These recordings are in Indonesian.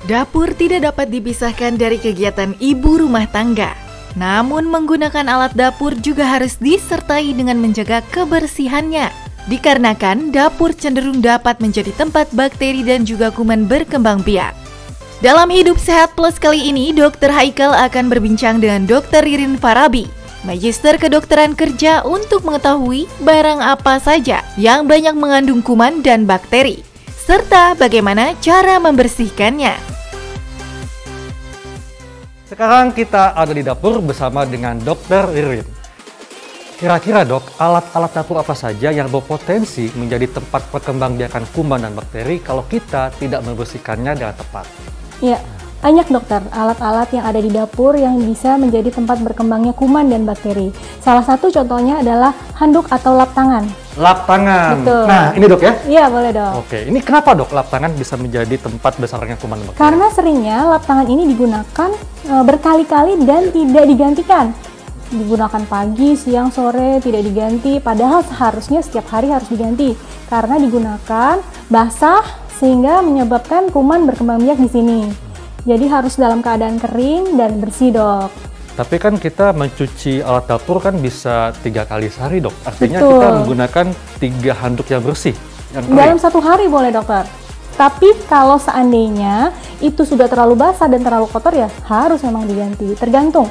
Dapur tidak dapat dipisahkan dari kegiatan ibu rumah tangga. Namun menggunakan alat dapur juga harus disertai dengan menjaga kebersihannya. Dikarenakan dapur cenderung dapat menjadi tempat bakteri dan juga kuman berkembang biak. Dalam Hidup Sehat Plus kali ini, Dr. Haikal akan berbincang dengan Dr. Ririn Farabi, Magister Kedokteran Kerja, untuk mengetahui barang apa saja yang banyak mengandung kuman dan bakteri, serta bagaimana cara membersihkannya. Sekarang kita ada di dapur bersama dengan Dr. Ririn. Kira-kira dok, alat-alat dapur apa saja yang berpotensi menjadi tempat perkembangbiakan kuman dan bakteri kalau kita tidak membersihkannya dengan tepat? Ya, banyak dokter alat-alat yang ada di dapur yang bisa menjadi tempat berkembangnya kuman dan bakteri. Salah satu contohnya adalah handuk atau lap tangan. Lap tangan. Betul. Nah, ini dok ya? Iya, boleh dok. Oke, ini kenapa dok lap tangan bisa menjadi tempat besarnya kuman dan bakteri? Karena seringnya lap tangan ini digunakan berkali-kali dan tidak digantikan. Digunakan pagi, siang, sore, tidak diganti. Padahal seharusnya setiap hari harus diganti. Karena digunakan basah sehingga menyebabkan kuman berkembang biak di sini. Jadi harus dalam keadaan kering dan bersih dok. Tapi kan kita mencuci alat dapur kan bisa 3 kali sehari dok. Artinya Betul. kita menggunakan 3 handuk yang bersih. Yang kering. Dalam 1 hari boleh dokter. Tapi kalau seandainya itu sudah terlalu basah dan terlalu kotor ya harus memang diganti. Tergantung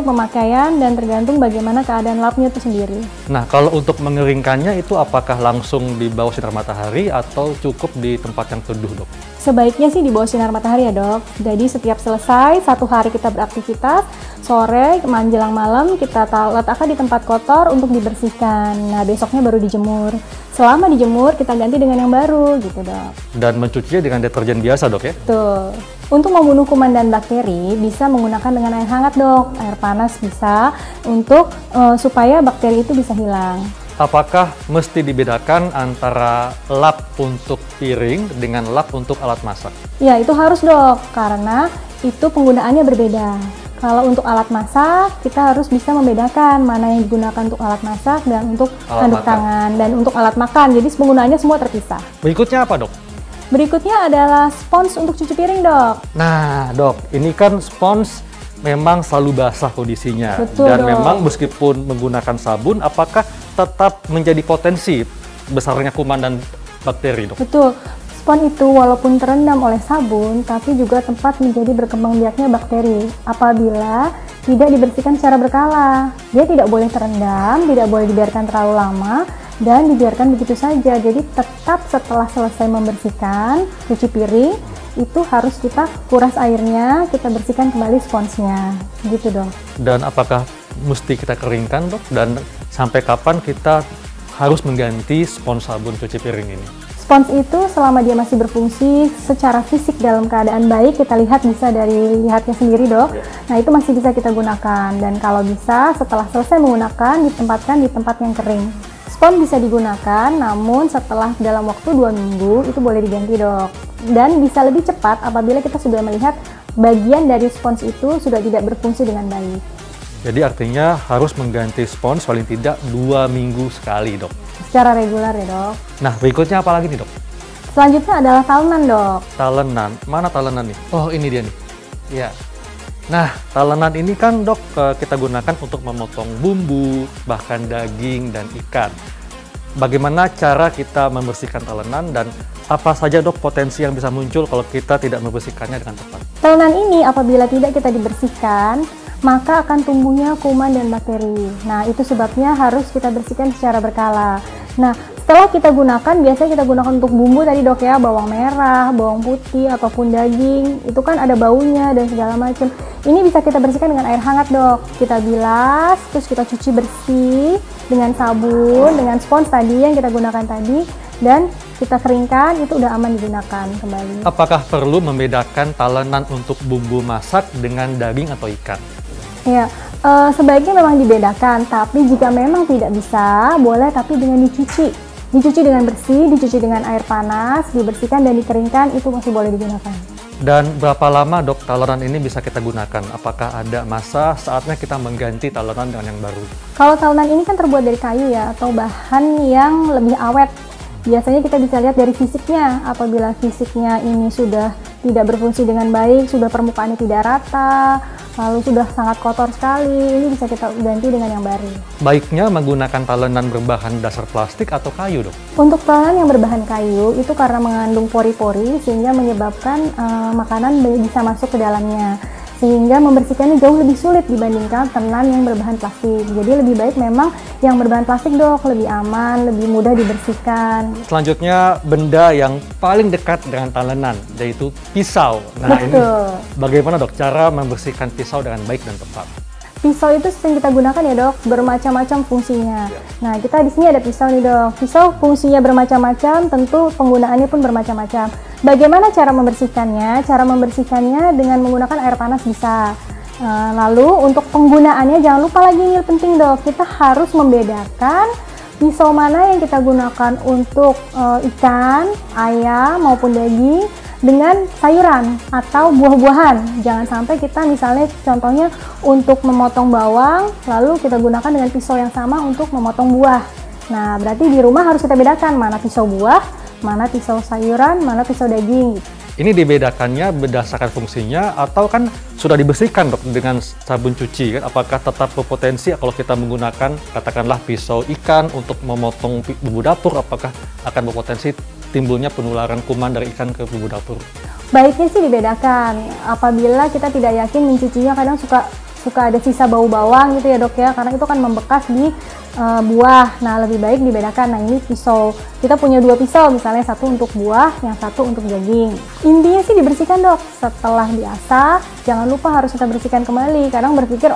pemakaian dan tergantung bagaimana keadaan lapnya itu sendiri. Nah, kalau untuk mengeringkannya itu apakah langsung di bawah sinar matahari atau cukup di tempat yang teduh dok? Sebaiknya sih di bawah sinar matahari ya dok. Jadi setiap selesai 1 hari kita beraktivitas, sore menjelang malam kita letakkan di tempat kotor untuk dibersihkan. Nah, besoknya baru dijemur. Selama dijemur kita ganti dengan yang baru gitu dok. Dan mencucinya dengan deterjen biasa dok ya? Betul. Untuk membunuh kuman dan bakteri bisa menggunakan dengan air hangat dok. Air panas bisa untuk supaya bakteri itu bisa hilang. Apakah mesti dibedakan antara lap untuk piring dengan lap untuk alat masak? Ya, itu harus dok, karena itu penggunaannya berbeda. Kalau untuk alat masak, kita harus bisa membedakan mana yang digunakan untuk alat masak dan untuk handuk tangan dan untuk alat makan. Jadi penggunaannya semua terpisah. Berikutnya apa dok? Berikutnya adalah spons untuk cuci piring dok. Nah dok, ini kan spons memang selalu basah kondisinya. Betul, dan dok. memang meskipun menggunakan sabun, apakah tetap menjadi potensi besarnya kuman dan bakteri dok? Betul. Spons itu walaupun terendam oleh sabun, tapi juga tempat menjadi berkembang biaknya bakteri apabila tidak dibersihkan secara berkala. Dia tidak boleh terendam, tidak boleh dibiarkan terlalu lama, dan dibiarkan begitu saja. Jadi tetap setelah selesai membersihkan, cuci piring, itu harus kita kuras airnya, kita bersihkan kembali sponsnya, gitu dong. Dan apakah mesti kita keringkan dok? Dan sampai kapan kita harus mengganti spons sabun cuci piring ini? Spons itu selama dia masih berfungsi secara fisik dalam keadaan baik, kita lihat bisa dari lihatnya sendiri dok. Nah itu masih bisa kita gunakan, dan kalau bisa setelah selesai menggunakan ditempatkan di tempat yang kering. Spons bisa digunakan, namun setelah dalam waktu 2 minggu itu boleh diganti dok. Dan bisa lebih cepat apabila kita sudah melihat bagian dari spons itu sudah tidak berfungsi dengan baik. Jadi artinya harus mengganti spons paling tidak 2 minggu sekali dok. Secara reguler ya dok. Nah berikutnya apa lagi nih dok? Selanjutnya adalah talenan dok. Talenan, mana talenan nih? Oh ini dia nih. Ya. Nah talenan ini kan dok kita gunakan untuk memotong bumbu, bahkan daging dan ikan. Bagaimana cara kita membersihkan talenan dan apa saja dok potensi yang bisa muncul kalau kita tidak membersihkannya dengan tepat? Talenan ini apabila tidak kita dibersihkan, maka akan tumbuhnya kuman dan bakteri. Nah, itu sebabnya harus kita bersihkan secara berkala. Nah, setelah kita gunakan, biasanya kita gunakan untuk bumbu tadi dok ya, bawang merah, bawang putih, ataupun daging. Itu kan ada baunya dan segala macam. Ini bisa kita bersihkan dengan air hangat dok. Kita bilas, terus kita cuci bersih dengan sabun, dengan spons tadi yang kita gunakan tadi, dan kita keringkan, itu udah aman digunakan kembali. Apakah perlu membedakan talenan untuk bumbu masak dengan daging atau ikan? Ya, sebaiknya memang dibedakan, tapi jika memang tidak bisa, boleh tapi dengan dicuci. Dicuci dengan bersih, dicuci dengan air panas, dibersihkan dan dikeringkan, itu masih boleh digunakan. Dan berapa lama dok talenan ini bisa kita gunakan? Apakah ada masa saatnya kita mengganti talenan dengan yang baru? Kalau talenan ini kan terbuat dari kayu ya, atau bahan yang lebih awet. Biasanya kita bisa lihat dari fisiknya, apabila fisiknya ini sudah tidak berfungsi dengan baik, sudah permukaannya tidak rata, lalu sudah sangat kotor sekali, ini bisa kita ganti dengan yang baru. Baiknya menggunakan talenan berbahan dasar plastik atau kayu, Dok? Untuk talenan yang berbahan kayu itu karena mengandung pori-pori sehingga menyebabkan makanan bisa masuk ke dalamnya, sehingga membersihkannya jauh lebih sulit dibandingkan tenan yang berbahan plastik. Jadi lebih baik memang yang berbahan plastik, Dok, lebih aman, lebih mudah dibersihkan. Selanjutnya benda yang paling dekat dengan talenan, yaitu pisau. Nah, Betul. ini bagaimana, Dok, cara membersihkan pisau dengan baik dan tepat? Pisau itu sering kita gunakan ya, Dok, bermacam-macam fungsinya. Nah, kita di sini ada pisau nih, Dok. Pisau fungsinya bermacam-macam, tentu penggunaannya pun bermacam-macam. Bagaimana cara membersihkannya? Cara membersihkannya dengan menggunakan air panas bisa. Lalu untuk penggunaannya jangan lupa lagi ini penting, Dok. Kita harus membedakan pisau mana yang kita gunakan untuk ikan, ayam maupun daging dengan sayuran atau buah-buahan. Jangan sampai kita misalnya contohnya untuk memotong bawang, lalu kita gunakan dengan pisau yang sama untuk memotong buah. Nah, berarti di rumah harus kita bedakan mana pisau buah, mana pisau sayuran, mana pisau daging. Ini dibedakannya berdasarkan fungsinya atau kan sudah dibersihkan, Dok, dengan sabun cuci kan? Apakah tetap berpotensi kalau kita menggunakan katakanlah pisau ikan untuk memotong bumbu dapur, apakah akan berpotensi timbulnya penularan kuman dari ikan ke bumbu dapur? Baiknya sih dibedakan. Apabila kita tidak yakin mencucinya, kadang suka ada sisa bau bawang gitu ya, Dok ya, karena itu kan membekas di buah. Nah, lebih baik dibedakan. Nah, ini pisau, kita punya dua pisau, misalnya satu untuk buah, yang satu untuk daging. Intinya sih dibersihkan, Dok. Setelah diasah, jangan lupa harus kita bersihkan kembali. Kadang berpikir,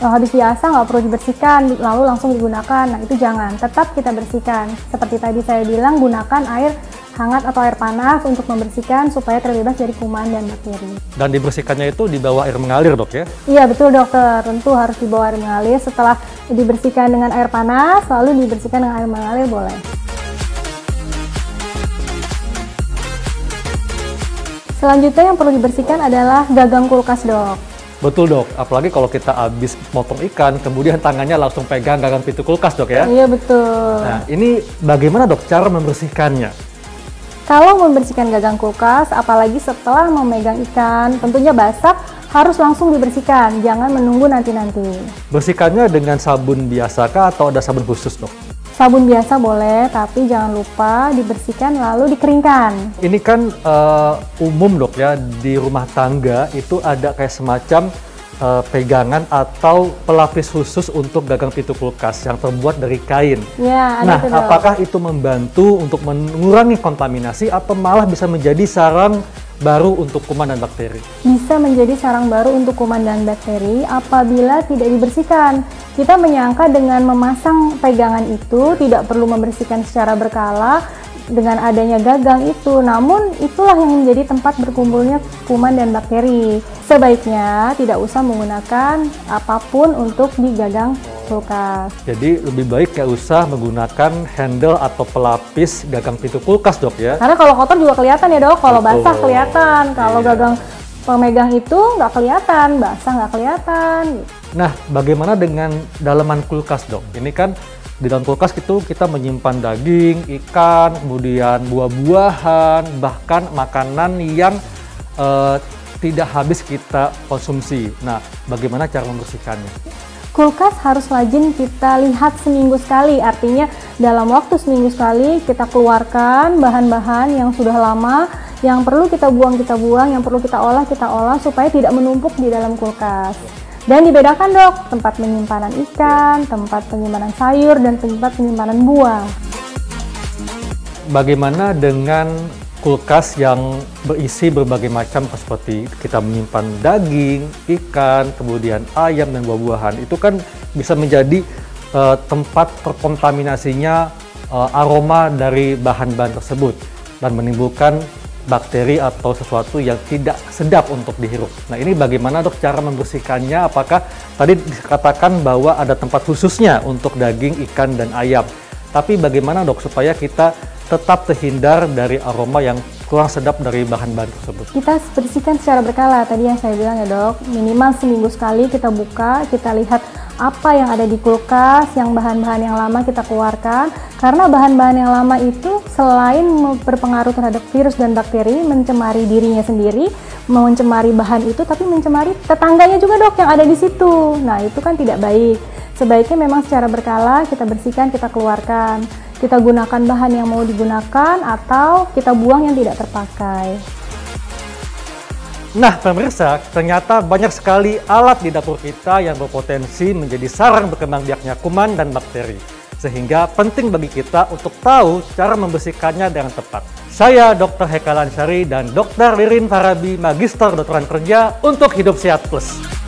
habis diasah nggak perlu dibersihkan, lalu langsung digunakan. Nah, itu jangan, tetap kita bersihkan. Seperti tadi saya bilang, gunakan air hangat atau air panas untuk membersihkan supaya terbebas dari kuman dan bakteri. Dan dibersihkannya itu di bawah air mengalir, Dok ya? Iya betul, Dokter, tentu harus di bawah air mengalir. Setelah dibersihkan dengan air panas, lalu dibersihkan dengan air mengalir boleh. Selanjutnya yang perlu dibersihkan adalah gagang kulkas, Dok. Betul, Dok, apalagi kalau kita habis motong ikan, kemudian tangannya langsung pegang gagang pintu kulkas, Dok ya? Iya betul. Nah, ini bagaimana, Dok, cara membersihkannya? Kalau membersihkan gagang kulkas, apalagi setelah memegang ikan, tentunya basah, harus langsung dibersihkan, jangan menunggu nanti-nanti. Bersihkannya dengan sabun biasakah atau ada sabun khusus, Dok? Sabun biasa boleh, tapi jangan lupa dibersihkan lalu dikeringkan. Ini kan umum, Dok ya, di rumah tangga itu ada kayak semacam pegangan atau pelapis khusus untuk gagang pintu kulkas yang terbuat dari kain. Ya, ada nah, tuh, Dok. apakah itu membantu untuk mengurangi kontaminasi atau malah bisa menjadi sarang baru untuk kuman dan bakteri? Bisa menjadi sarang baru untuk kuman dan bakteri apabila tidak dibersihkan. Kita menyangka dengan memasang pegangan itu tidak perlu membersihkan secara berkala dengan adanya gagang itu, namun itulah yang menjadi tempat berkumpulnya kuman dan bakteri. Sebaiknya tidak usah menggunakan apapun untuk di gagang kulkas. Jadi lebih baik nggak usah menggunakan handle atau pelapis gagang pintu kulkas, Dok ya? Karena kalau kotor juga kelihatan ya, Dok. Kalau Betul. basah kelihatan, kalau Iya. gagang pemegang itu nggak kelihatan, basah nggak kelihatan. Nah, bagaimana dengan dalaman kulkas, Dok? Ini kan di dalam kulkas itu kita menyimpan daging, ikan, kemudian buah-buahan, bahkan makanan yang tidak habis kita konsumsi. Nah, bagaimana cara membersihkannya? Kulkas harus rajin kita lihat seminggu sekali, artinya dalam waktu seminggu sekali kita keluarkan bahan-bahan yang sudah lama, yang perlu kita buang, yang perlu kita olah supaya tidak menumpuk di dalam kulkas. Dan dibedakan, Dok, tempat penyimpanan ikan, tempat penyimpanan sayur, dan tempat penyimpanan buah. Bagaimana dengan kulkas yang berisi berbagai macam seperti kita menyimpan daging, ikan, kemudian ayam dan buah-buahan? Itu kan bisa menjadi tempat terkontaminasinya aroma dari bahan-bahan tersebut dan menimbulkan bakteri atau sesuatu yang tidak sedap untuk dihirup. Nah, ini bagaimana, Dok, cara membersihkannya? Apakah tadi dikatakan bahwa ada tempat khususnya untuk daging, ikan, dan ayam? Tapi bagaimana, Dok, supaya kita tetap terhindar dari aroma yang kurang sedap dari bahan-bahan tersebut? Kita bersihkan secara berkala, tadi yang saya bilang ya, Dok, minimal seminggu sekali kita buka, kita lihat apa yang ada di kulkas, yang bahan-bahan yang lama kita keluarkan, karena bahan-bahan yang lama itu selain berpengaruh terhadap virus dan bakteri, mencemari dirinya sendiri, mencemari bahan itu, tapi mencemari tetangganya juga dok yang ada di situ. Nah itu kan tidak baik. Sebaiknya memang secara berkala kita bersihkan, kita keluarkan, kita gunakan bahan yang mau digunakan atau kita buang yang tidak terpakai. Nah pemirsa, ternyata banyak sekali alat di dapur kita yang berpotensi menjadi sarang berkembang biaknya kuman dan bakteri. Sehingga penting bagi kita untuk tahu cara membersihkannya dengan tepat. Saya Dr. Heka Lansyari dan Dr. Ririn Farabi, Magister Kedokteran Kerja untuk Hidup Sehat Plus.